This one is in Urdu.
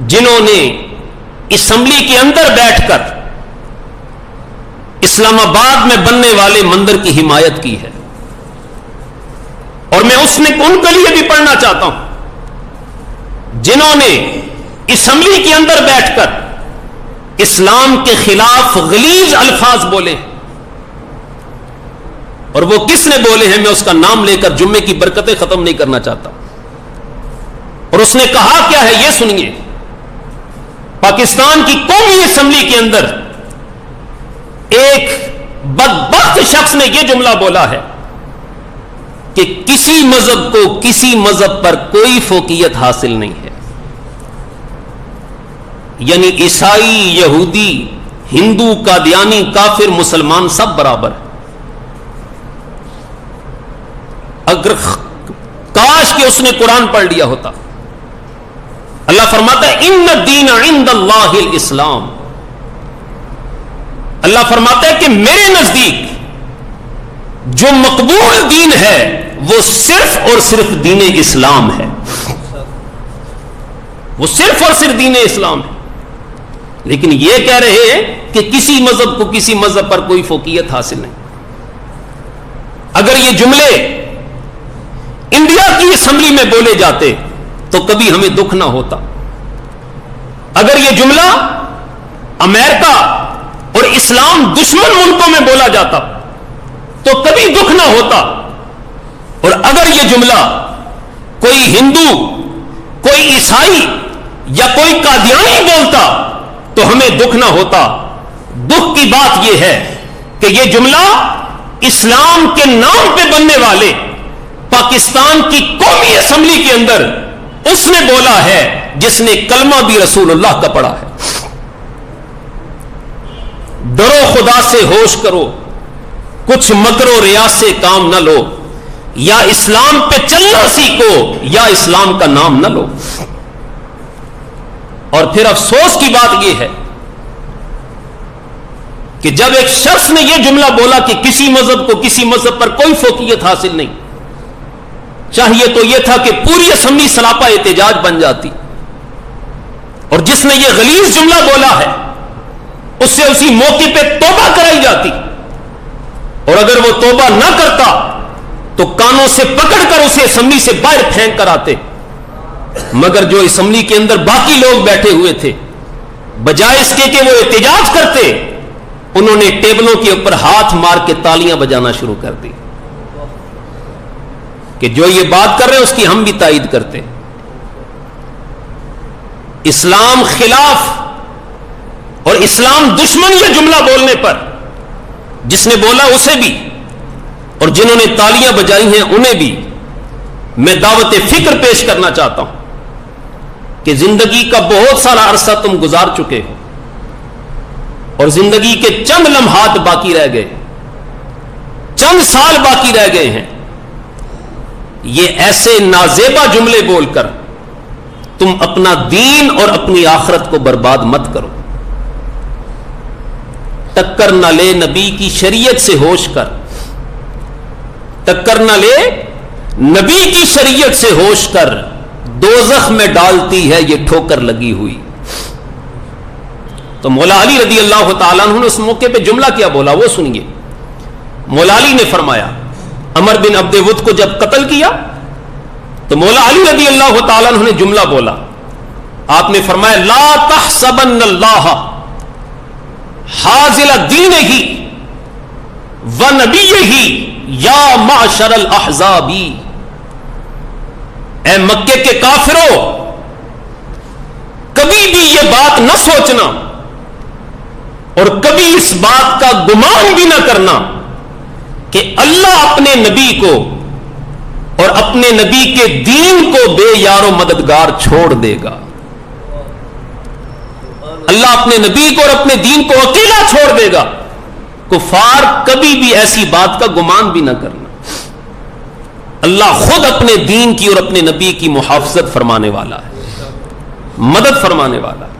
جنہوں نے اسمبلی کے اندر بیٹھ کر اسلام آباد میں بننے والے مندر کی حمایت کی ہے. اور میں ان کے لیے بھی پڑھنا چاہتا ہوں جنہوں نے اسمبلی کے اندر بیٹھ کر اسلام کے خلاف غلیظ الفاظ بولے. اور وہ کس نے بولے ہیں میں اس کا نام لے کر جمعے کی برکتیں ختم نہیں کرنا چاہتا. اور اس نے کہا کیا ہے یہ سنیے. پاکستان کی قومی اسمبلی کے اندر ایک بدبخت شخص نے یہ جملہ بولا ہے کہ کسی مذہب کو کسی مذہب پر کوئی فوقیت حاصل نہیں ہے. یعنی عیسائی، یہودی، ہندو، قادیانی، کافر، مسلمان سب برابر ہیں. اگر کاش کہ اس نے قرآن پڑھ لیا ہوتا. اللہ فرماتا ہے ان الدین عند اللہ الاسلام. اللہ فرماتا ہے کہ میرے نزدیک جو مقبول دین ہے وہ صرف اور صرف دین اسلام ہے. وہ صرف اور صرف دین اسلام ہے. لیکن یہ کہہ رہے ہیں کہ کسی مذہب کو کسی مذہب پر کوئی فوقیت حاصل نہیں. اگر یہ جملے انڈیا کی اسمبلی میں بولے جاتے تو کبھی ہمیں دکھ نہ ہوتا. اگر یہ جملہ امریکہ اور اسلام دشمن ملکوں میں بولا جاتا تو کبھی دکھ نہ ہوتا. اور اگر یہ جملہ کوئی ہندو، کوئی عیسائی یا کوئی قادیانی بولتا تو ہمیں دکھ نہ ہوتا. دکھ کی بات یہ ہے کہ یہ جملہ اسلام کے نام پہ بننے والے پاکستان کی قومی اسمبلی کے اندر اس نے بولا ہے جس نے کلمہ بھی رسول اللہ کا پڑھا ہے. ڈرو خدا سے ہوش کرو، کچھ مکر و ریا سے کام نہ لو، یا اسلام پہ چلنا سیکھو یا اسلام کا نام نہ لو. اور پھر افسوس کی بات یہ ہے کہ جب ایک شخص نے یہ جملہ بولا کہ کسی مذہب کو کسی مذہب پر کوئی فوقیت حاصل نہیں، چاہیے تو یہ تھا کہ پوری اسمبلی سراپا احتجاج بن جاتی. اور جس نے یہ غلیظ جملہ بولا ہے اس سے اسی موقع پہ توبہ کرائی جاتی. اور اگر وہ توبہ نہ کرتا تو کانوں سے پکڑ کر اسے اسمبلی سے باہر پھینک کر آتے. مگر جو اسمبلی کے اندر باقی لوگ بیٹھے ہوئے تھے، بجائے اس کے کہ وہ احتجاج کرتے، انہوں نے ٹیبلوں کے اوپر ہاتھ مار کے تالیاں بجانا شروع کر دی کہ جو یہ بات کر رہے ہیں اس کی ہم بھی تائید کرتے. اسلام خلاف اور اسلام دشمن یہ جملہ بولنے پر جس نے بولا اسے بھی اور جنہوں نے تالیاں بجائی ہیں انہیں بھی میں دعوت فکر پیش کرنا چاہتا ہوں کہ زندگی کا بہت سارا عرصہ تم گزار چکے ہو اور زندگی کے چند لمحات باقی رہ گئے، چند سال باقی رہ گئے ہیں. یہ ایسے نازیبا جملے بول کر تم اپنا دین اور اپنی آخرت کو برباد مت کرو. ٹکر نہ لے نبی کی شریعت سے ہوش کر، ٹکر نہ لے نبی کی شریعت سے ہوش کر، دوزخ میں ڈالتی ہے یہ ٹھوکر لگی ہوئی. تو مولا علی رضی اللہ تعالیٰ عنہ نے اس موقع پہ جملہ کیا بولا وہ سنیے. مولا علی نے فرمایا عمر بن عبد ود کو جب قتل کیا تو مولا علی رضی اللہ تعالیٰ عنہ نے جملہ بولا. آپ نے فرمایا لا تحسبن اللہ حاضل دینہ ونبیہ یا معشر الاحزاب. اے مکے کے کافروں، کبھی بھی یہ بات نہ سوچنا اور کبھی اس بات کا گمان بھی نہ کرنا کہ اللہ اپنے نبی کو اور اپنے نبی کے دین کو بے یار و مددگار چھوڑ دے گا. اللہ اپنے نبی کو اور اپنے دین کو اکیلا چھوڑ دے گا. کفار کبھی بھی ایسی بات کا گمان بھی نہ کرنا. اللہ خود اپنے دین کی اور اپنے نبی کی محافظت فرمانے والا ہے، مدد فرمانے والا ہے.